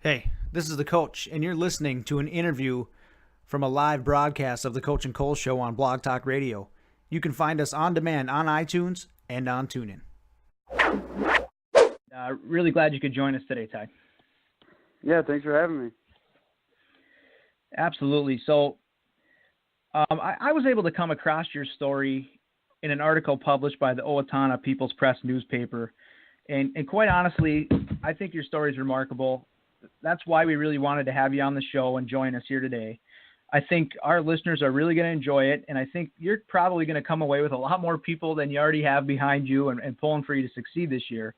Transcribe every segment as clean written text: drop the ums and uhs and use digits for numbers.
Hey, this is the coach, and you're listening to an interview from a live broadcast of the Coach and Cole Show on Blog Talk Radio. You can find us on demand on iTunes and on TuneIn. Really glad you could join us today, Ty. Yeah, thanks for having me. Absolutely. So I was able to come across your story in an article published by the Owatonna People's Press newspaper. And quite honestly, I think your story is remarkable. That's why we really wanted to have you on the show and join us here today. I think our listeners are really going to enjoy it, and I think you're probably going to come away with a lot more people than you already have behind you and pulling for you to succeed this year.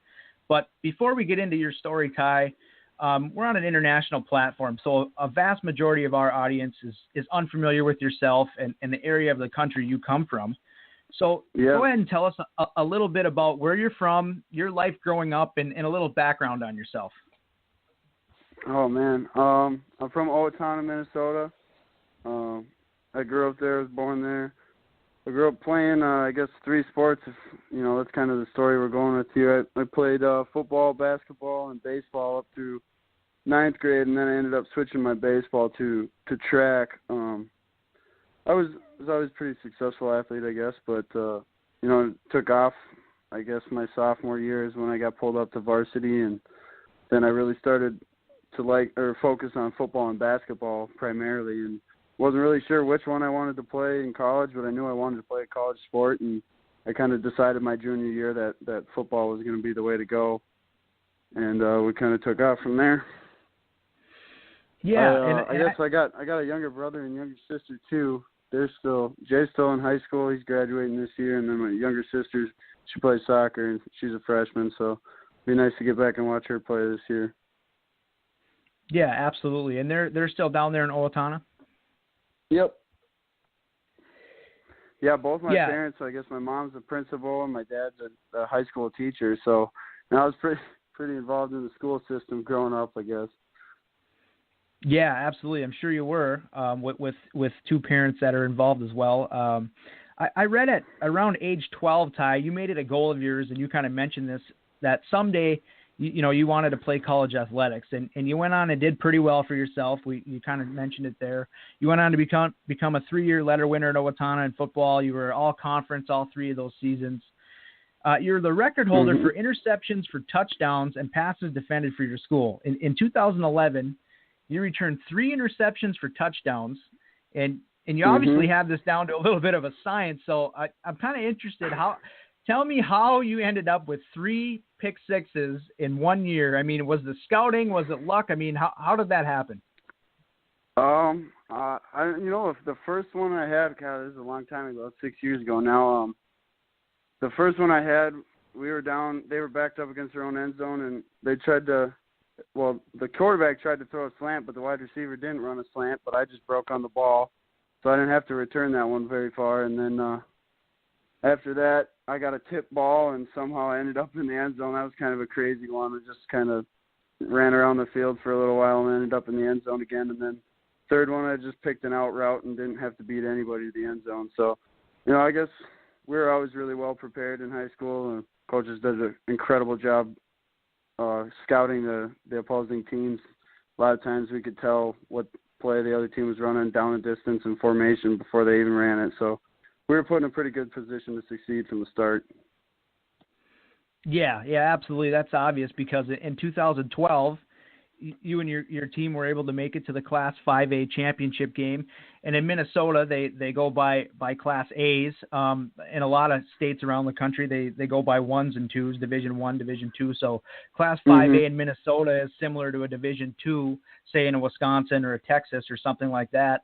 But before we get into your story, Ty, we're on an international platform, so a vast majority of our audience is unfamiliar with yourself and the area of the country you come from. So Go ahead and tell us a little bit about where you're from, your life growing up, and a little background on yourself. Oh, man. I'm from Owatonna, Minnesota. I grew up there, was born there. I grew up playing, I guess, three sports. That's kind of the story we're going with here. I played football, basketball, and baseball up through ninth grade, and then I ended up switching my baseball to track. I was always a pretty successful athlete, I guess, but, it took off, I guess, my sophomore year is when I got pulled up to varsity, and then I really started to focus on football and basketball primarily, and wasn't really sure which one I wanted to play in college, but I knew I wanted to play a college sport, and I kind of decided my junior year that football was going to be the way to go, and we kind of took off from there. Yeah, I guess I got a younger brother and younger sister too. Jay's still in high school. He's graduating this year, and then my younger sister, she plays soccer and she's a freshman, so it'd be nice to get back and watch her play this year. Yeah, absolutely. And they're still down there in Owatonna? Yep. Yeah, both my parents, I guess my mom's a principal and my dad's a high school teacher, so I was pretty involved in the school system growing up, I guess. Yeah, absolutely. I'm sure you were with two parents that are involved as well. I read at around age 12, Ty, you made it a goal of yours, and you kind of mentioned this, that someday you wanted to play college athletics, and you went on and did pretty well for yourself. You kind of mentioned it there. You went on to become a 3-year letter winner at Owatonna in football. You were all conference all 3 of those seasons. You're the record holder for interceptions for touchdowns and passes defended for your school. In 2011, you returned 3 interceptions for touchdowns, and you obviously have this down to a little bit of a science. So I'm kind of interested. Tell me how you ended up with 3 pick sixes in 1 year. I mean, was the scouting? Was it luck? I mean, how did that happen? If the first one I had, God, this is a long time ago, 6 years ago now. The first one I had, we were down. They were backed up against their own end zone, and they tried to. Well, the quarterback tried to throw a slant, but the wide receiver didn't run a slant. But I just broke on the ball, so I didn't have to return that one very far. And then after that, I got a tip ball, and somehow I ended up in the end zone. That was kind of a crazy one. I just kind of ran around the field for a little while and ended up in the end zone again. And then third one, I just picked an out route and didn't have to beat anybody to the end zone. So, I guess we were always really well prepared in high school, and coaches did an incredible job scouting the opposing teams. A lot of times we could tell what play the other team was running down a distance and formation before they even ran it. So we were put in a pretty good position to succeed from the start. Yeah, absolutely. That's obvious because in 2012, you and your team were able to make it to the Class 5A championship game. And in Minnesota, they go by Class A's. In a lot of states around the country, they go by 1s and 2s, Division 1, Division 2. So Class 5A in Minnesota is similar to a Division 2, say in a Wisconsin or a Texas or something like that.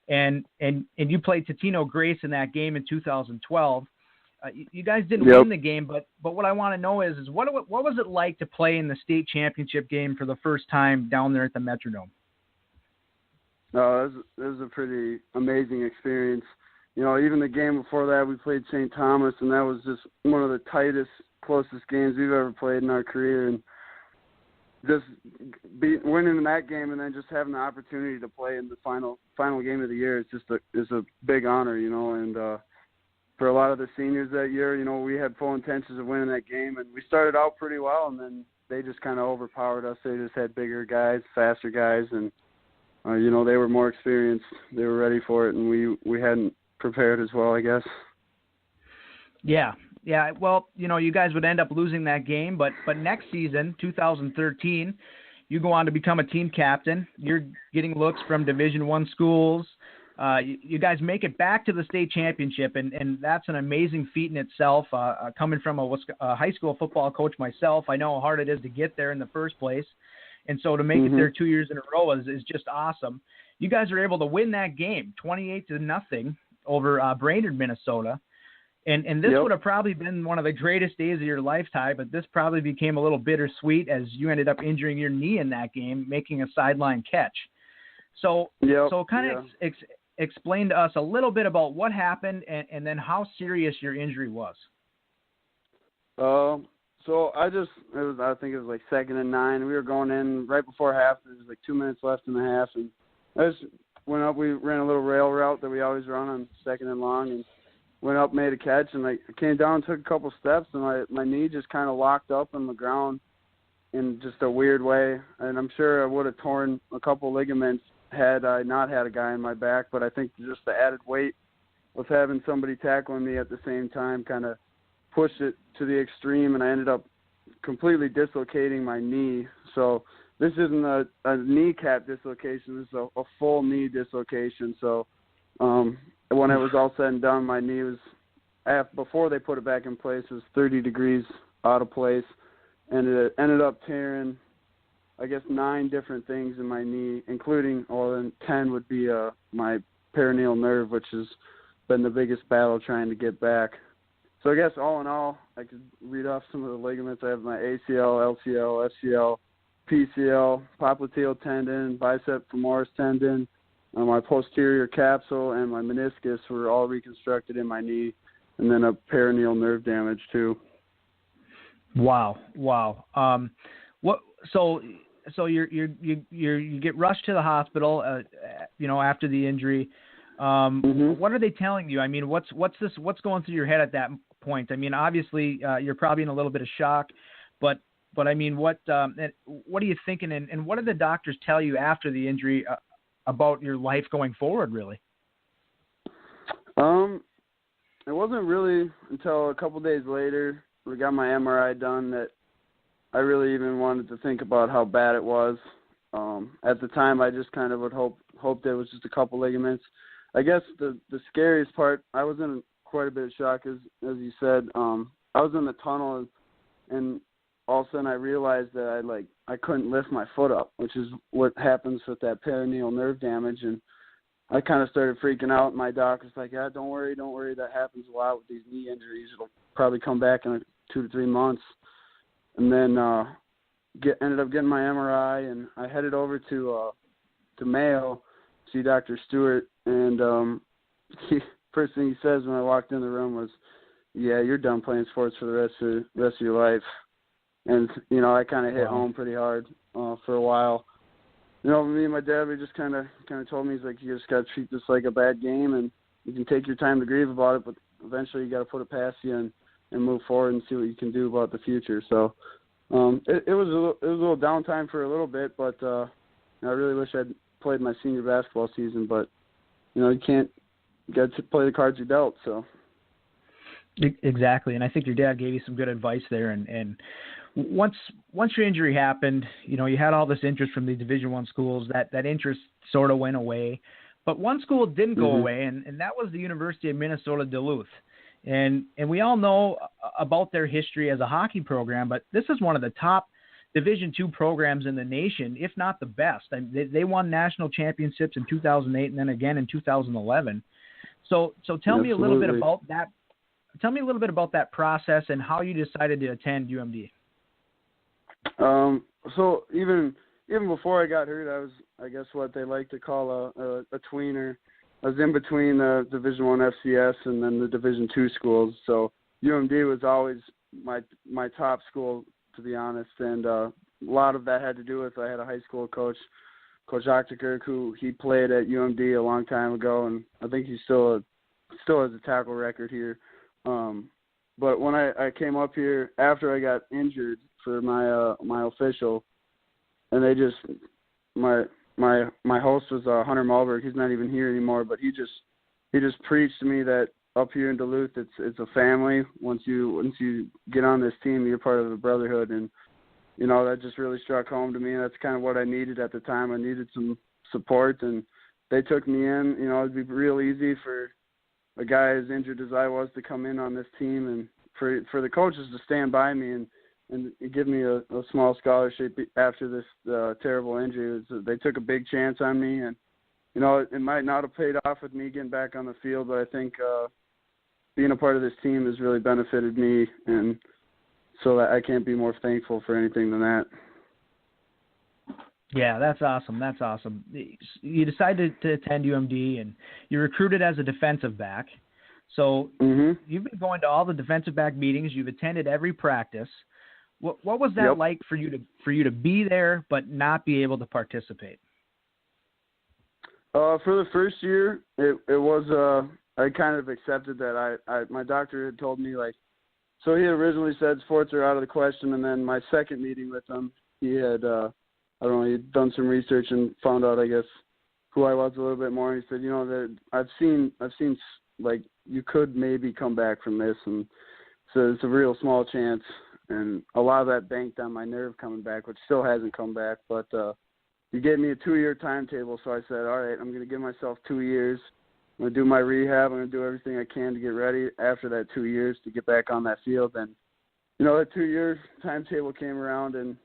And you played Totino Grace in that game in 2012. You guys didn't win the game, but what I want to know is what was it like to play in the state championship game for the first time down there at the Metrodome? No, it was a pretty amazing experience. Even the game before that, we played St. Thomas, and that was just one of the tightest, closest games we've ever played in our career. And just winning that game and then just having the opportunity to play in the final game of the year is a big honor, and for a lot of the seniors that year, we had full intentions of winning that game, and we started out pretty well, and then they just kind of overpowered us. They just had bigger guys, faster guys, and you know, they were more experienced. They were ready for it, and we hadn't prepared as well, I guess. Yeah. Well, you know, you guys would end up losing that game, but next season, 2013, you go on to become a team captain. You're getting looks from Division I schools. You guys make it back to the state championship, and that's an amazing feat in itself. Coming from a high school football coach myself, I know how hard it is to get there in the first place. And so to make it there 2 years in a row is just awesome. You guys were able to win that game 28-0 over Brainerd, Minnesota. And this would have probably been one of the greatest days of your lifetime, but this probably became a little bittersweet as you ended up injuring your knee in that game, making a sideline catch. So kind of explain to us a little bit about what happened and then how serious your injury was. So I think it was like 2nd and 9. We were going in right before half. There was like 2 minutes left in the half, and I just went up. We ran a little rail route that we always run on 2nd and long, and went up, made a catch, and I came down, took a couple steps, and my knee just kind of locked up on the ground in just a weird way. And I'm sure I would have torn a couple ligaments had I not had a guy in my back, but I think just the added weight of having somebody tackling me at the same time kind of pushed it to the extreme, and I ended up completely dislocating my knee. So this isn't a kneecap dislocation. This is a full knee dislocation. So when it was all said and done, my knee was, before they put it back in place, it was 30 degrees out of place, and it ended up tearing, I guess, 9 different things in my knee, including, 10 would be my perineal nerve, which has been the biggest battle trying to get back. So I guess all in all, I could read off some of the ligaments. I have my ACL, LCL, FCL, PCL, popliteal tendon, bicep femoris tendon, my posterior capsule, and my meniscus were all reconstructed in my knee, and then a perineal nerve damage too. Wow. So you get rushed to the hospital, after the injury. What are they telling you? I mean, what's going through your head at that point? I mean, obviously, you're probably in a little bit of shock, but I mean, what are you thinking? And what did the doctors tell you after the injury about your life going forward, really? It wasn't really until a couple days later we got my MRI done that I really even wanted to think about how bad it was. At the time, I just kind of would hope there was just a couple ligaments. I guess the scariest part, I was in quite a bit of shock, as you said. I was in the tunnel, and all of a sudden I realized that I couldn't lift my foot up, which is what happens with that perineal nerve damage. And I kind of started freaking out. My doc was like, "Yeah, don't worry. That happens a lot with these knee injuries. It'll probably come back in 2 to 3 months." And then ended up getting my MRI, and I headed over to Mayo, see Dr. Stewart, and first thing he says when I walked in the room was, "Yeah, you're done playing sports for the rest of your life." And I kind of hit home pretty hard for a while. Me and my dad, we just kind of told me, he's like, "You just got to treat this like a bad game, and you can take your time to grieve about it, but eventually you got to put it past you and move forward and see what you can do about the future." So it was a little downtime for a little bit, but I really wish I'd played my senior basketball season, but you can't get to play the cards you're dealt. So exactly, and I think your dad gave you some good advice there. And once your injury happened, you had all this interest from the Division I schools. That interest sort of went away, but one school didn't go away, and that was the University of Minnesota Duluth. And we all know about their history as a hockey program, but this is one of the top Division II programs in the nation, if not the best. They won national championships in 2008 and then again in 2011. So tell me a little bit about that. Tell me a little bit about that process and how you decided to attend UMD. So even before I got hurt, I was, I guess, what they like to call a tweener. I was in between the Division I FCS and then the Division II schools. So UMD was always my top school, to be honest. And a lot of that had to do with, I had a high school coach, Coach Octakirk, who he played at UMD a long time ago, and I think he still has a tackle record here. But when I came up here after I got injured for my official, and they just my host was Hunter Malberg. He's not even here anymore, but he just preached to me that up here in Duluth, it's a family. Once you get on this team, you're part of the brotherhood, and that just really struck home to me. That's kind of what I needed at the time. I needed some support, and they took me in. It'd be real easy for a guy as injured as I was to come in on this team, and for the coaches to stand by me and give me a small scholarship after this terrible injury. They took a big chance on me, and it might not have paid off with me getting back on the field, but I think being a part of this team has really benefited me, and so I can't be more thankful for anything than that. Yeah, that's awesome. That's awesome. You decided to attend UMD, and you're recruited as a defensive back. So You've been going to all the defensive back meetings. You've attended every practice. What was that like for you to be there but not be able to participate? For the first year, it was I kind of accepted that. My doctor had told me, like, so he originally said sports are out of the question, and then my second meeting with him, he had he'd done some research and found out, I guess, who I was a little bit more. And he said, that I've seen like you could maybe come back from this, and so it's a real small chance. And a lot of that banked on my nerve coming back, which still hasn't come back. But he gave me a 2-year timetable, so I said, all right, I'm going to give myself 2 years. I'm going to do my rehab. I'm going to do everything I can to get ready after that 2 years to get back on that field. And, that 2-year timetable came around, and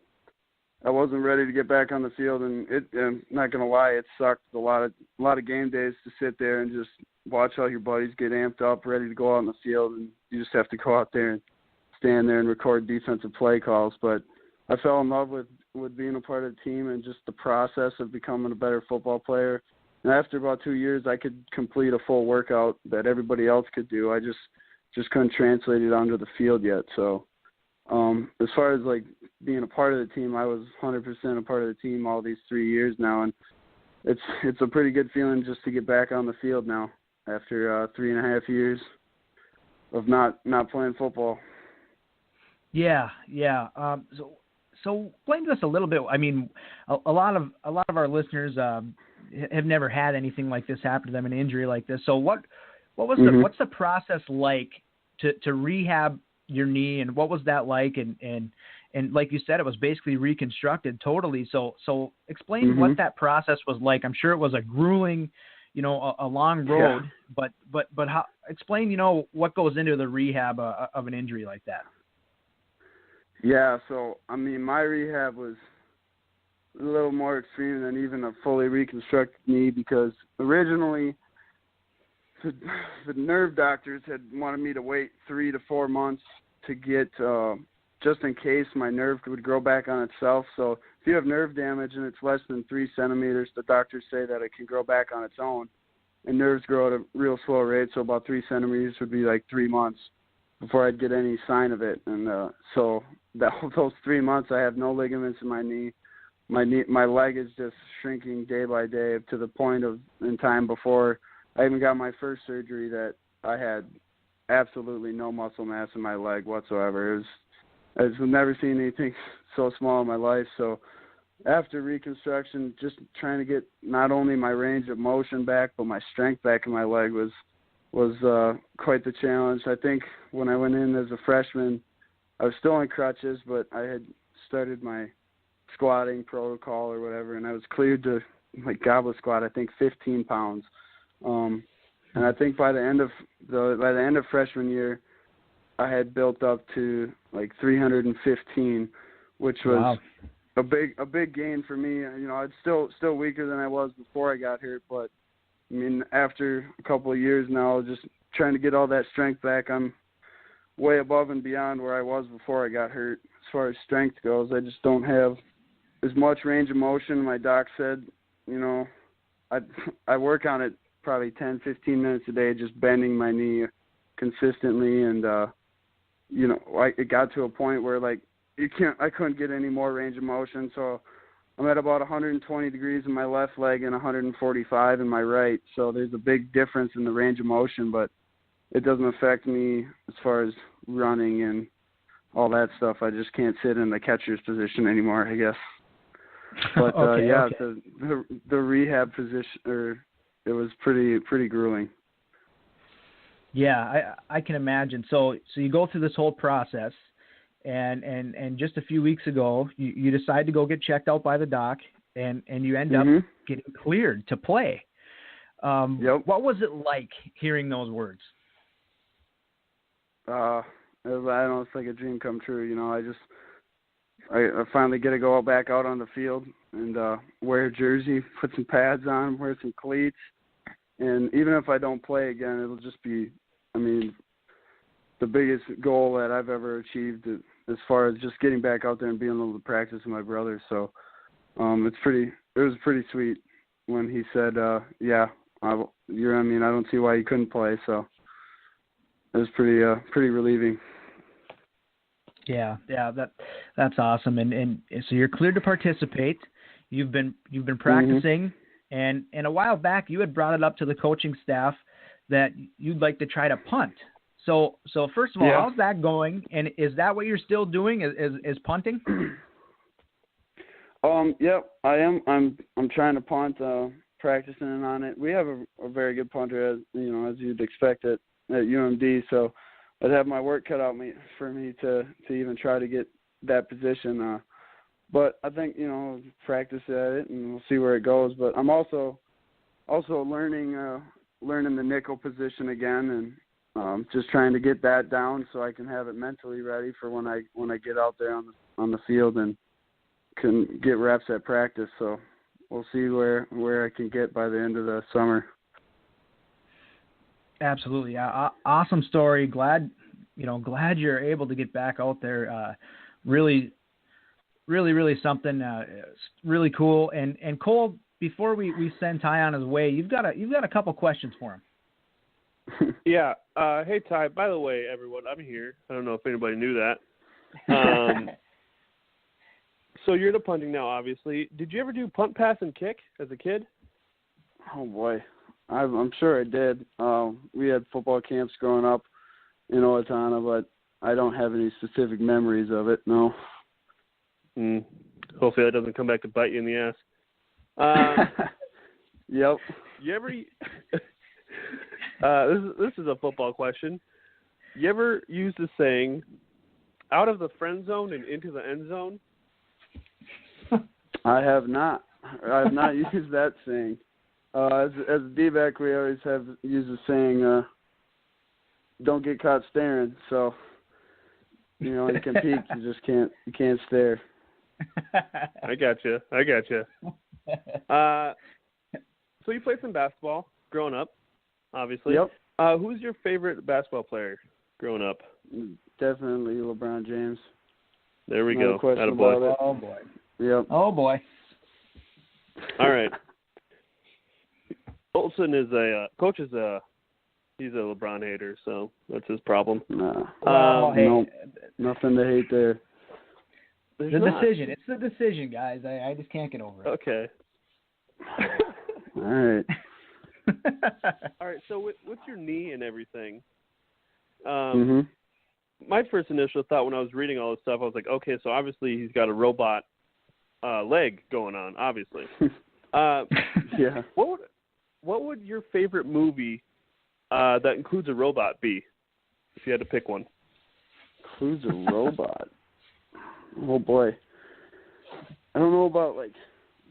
I wasn't ready to get back on the field. And I'm not going to lie, it sucked a lot of game days to sit there and just watch all your buddies get amped up, ready to go out on the field, and you just have to go out there and stand there and record defensive play calls. But I fell in love with being a part of the team and just the process of becoming a better football player. And after about 2 years, I could complete a full workout that everybody else could do. I just couldn't translate it onto the field yet. So as far as, like, being a part of the team, I was 100% a part of the team all these 3 years now. And it's a pretty good feeling just to get back on the field now after 3.5 years of not playing football. Yeah. So explain to us a little bit. I mean, a lot of our listeners have never had anything like this happen to them, an injury like this. So what's the process like to rehab your knee, and what was that like? And like you said, it was basically reconstructed totally. So explain what that process was like. I'm sure it was a grueling, a long road, but how, explain, what goes into the rehab of an injury like that. Yeah, so, I mean, my rehab was a little more extreme than even a fully reconstructed knee, because originally the nerve doctors had wanted me to wait 3 to 4 months to get, just in case my nerve would grow back on itself. So if you have nerve damage and it's less than 3 centimeters, the doctors say that it can grow back on its own. And nerves grow at a real slow rate, so about 3 centimeters would be like 3 months before I'd get any sign of it. And so those 3 months, I have no ligaments in my knee. My leg is just shrinking day by day to the point in time before I even got my first surgery that I had absolutely no muscle mass in my leg whatsoever. I've never seen anything so small in my life. So after reconstruction, just trying to get not only my range of motion back, but my strength back in my leg was quite the challenge. I think when I went in as a freshman, I was still on crutches, but I had started my squatting protocol or whatever, and I was cleared to goblet squat, I think 15 pounds. And I think by the end of freshman year, I had built up to 315, which was a big gain for me. It's still weaker than I was before I got hurt, but I mean, after a couple of years now, just trying to get all that strength back, I'm way above and beyond where I was before I got hurt. As far as strength goes, I just don't have as much range of motion. My doc said, I work on it probably 10, 15 minutes a day, just bending my knee consistently. And, it got to a point where I couldn't get any more range of motion. So I'm at about 120 degrees in my left leg and 145 in my right. So there's a big difference in the range of motion, but it doesn't affect me as far as running and all that stuff. I just can't sit in the catcher's position anymore, I guess. But Okay. the rehab position, it was pretty grueling. Yeah, I can imagine. So you go through this whole process, and just a few weeks ago, you decide to go get checked out by the doc, and you end up getting cleared to play. Yep. What was it like hearing those words? I don't know, it's like a dream come true. You know, I finally get to go back out on the field and wear a jersey, put some pads on, wear some cleats, and even if I don't play again, it'll just be, I mean, the biggest goal that I've ever achieved as far as just getting back out there and being able to practice with my brother. So it was pretty sweet when he said, I don't see why you couldn't play. So it was pretty relieving. Yeah, that's awesome. And so you're cleared to participate. You've been practicing, and a while back you had brought it up to the coaching staff that you'd like to try to punt. So first of all, how's that going? And is that what you're still doing? Is punting? Yep, I am. I'm trying to punt, practicing on it. We have a very good punter, as you'd expect at UMD. So I'd have my work cut out for me to even try to get that position. But I think practice at it and we'll see where it goes. But I'm also learning the nickel position again, and just trying to get that down so I can have it mentally ready for when I get out there on the field and can get reps at practice. So we'll see where I can get by the end of the summer. Absolutely. Awesome story. Glad you're able to get back out there. Really something really cool. And Cole, before we send Ty on his way, you've got a couple questions for him. Yeah. Hey, Ty, by the way, everyone, I'm here. I don't know if anybody knew that. So you're into punting now, obviously. Did you ever do punt, pass, and kick as a kid? Oh, boy. I'm sure I did. We had football camps growing up in Owatonna, but I don't have any specific memories of it, no. Hopefully that doesn't come back to bite you in the ass. Yep. You ever this is a football question. You ever use the saying, out of the friend zone and into the end zone? I have not. I have not used that saying. As a D-back, we always have used the saying, don't get caught staring. So, you can peek, you can't stare. I got you. So you played some basketball growing up, obviously. Yep. Who's your favorite basketball player growing up? Definitely LeBron James. There we No go. question about it. Oh, boy. Yep. Oh, boy. All right. Olson is he's a LeBron hater, so that's his problem. No. Hey, nope. Nothing to hate there. There's the not. decision. It's the decision, guys. I just can't get over it. Okay. All right. All right. So with your knee and everything, my first initial thought when I was reading all this stuff, I was like, okay, so obviously he's got a robot leg going on, obviously. Yeah. What would your favorite movie that includes a robot be, if you had to pick one? Includes a robot? Oh, boy. I don't know about,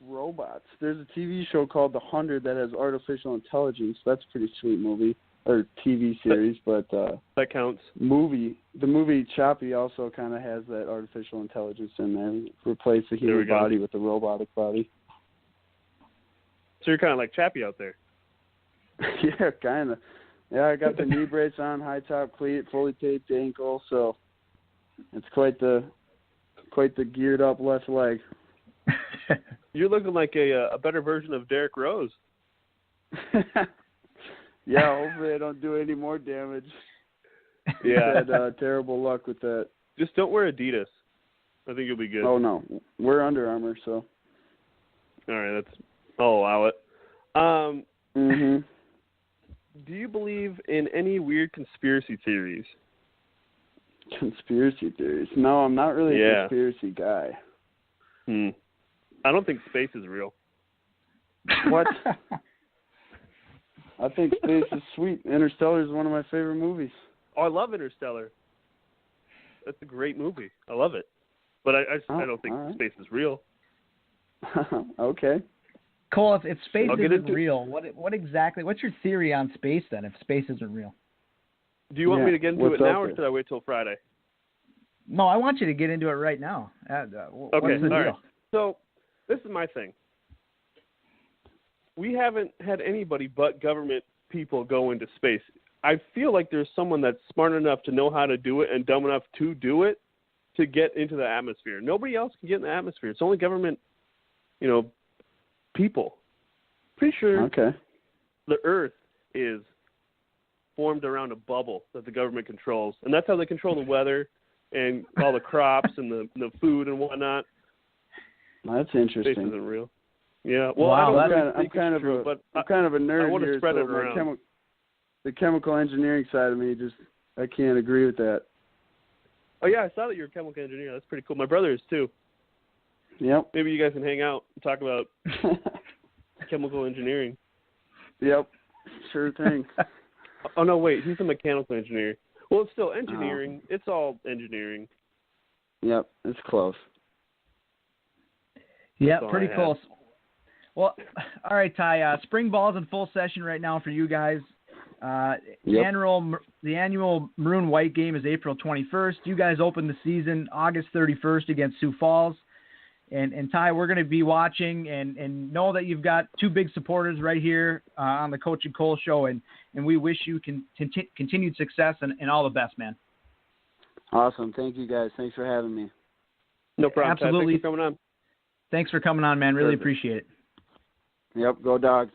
robots. There's a TV show called The 100 that has artificial intelligence. That's a pretty sweet movie, or TV series, but that counts. The movie Choppy also kind of has that artificial intelligence in there. Replace the human body with the robotic body. So you're kind of like Chappie out there. Yeah, kind of. Yeah, I got the knee brace on, high top cleat, fully taped ankle, so it's quite the geared up left leg. You're looking like a better version of Derrick Rose. Yeah, hopefully I don't do any more damage. Yeah. I had terrible luck with that. Just don't wear Adidas. I think you'll be good. Oh, no. We're Under Armour, so. All right, I'll allow it. Do you believe in any weird conspiracy theories? Conspiracy theories. No, I'm not really a conspiracy guy. I don't think space is real. What? I think space is sweet. Interstellar is one of my favorite movies. Oh, I love Interstellar. That's a great movie. I love it. But I don't think space is real. Okay. Cole, if space isn't real, what's your theory on space then, if space isn't real? Do you want me to get into it now, or should I wait till Friday? No, I want you to get into it right now. Okay, all right. So this is my thing. We haven't had anybody but government people go into space. I feel like there's someone that's smart enough to know how to do it and dumb enough to do it to get into the atmosphere. Nobody else can get in the atmosphere. It's only government, people. Pretty sure the Earth is formed around a bubble that the government controls, and that's how they control the weather and all the crops and the food and whatnot. That's interesting. Space isn't real. Yeah. Well, wow, I'm kind of a nerd I want to here, spread so it around. The chemical engineering side of me I can't agree with that. Oh yeah, I saw that you're a chemical engineer. That's pretty cool. My brother is too. Yep. Maybe you guys can hang out and talk about chemical engineering. Yep. Sure thing. Oh no, wait, he's a mechanical engineer. Well, it's still engineering. It's all engineering. Yep, it's close. Yeah, pretty close. Well, all right, Ty. Spring ball's in full session right now for you guys. The annual Maroon White game is April 21st. You guys open the season August 31st against Sioux Falls. And Ty, we're going to be watching and know that you've got two big supporters right here on the Coach and Cole show, and we wish you continued success and all the best, man. Awesome. Thank you, guys. Thanks for having me. No problem. Absolutely. Thanks for coming on. Thanks for coming on, man. Really appreciate it. Yep. Go Dogs.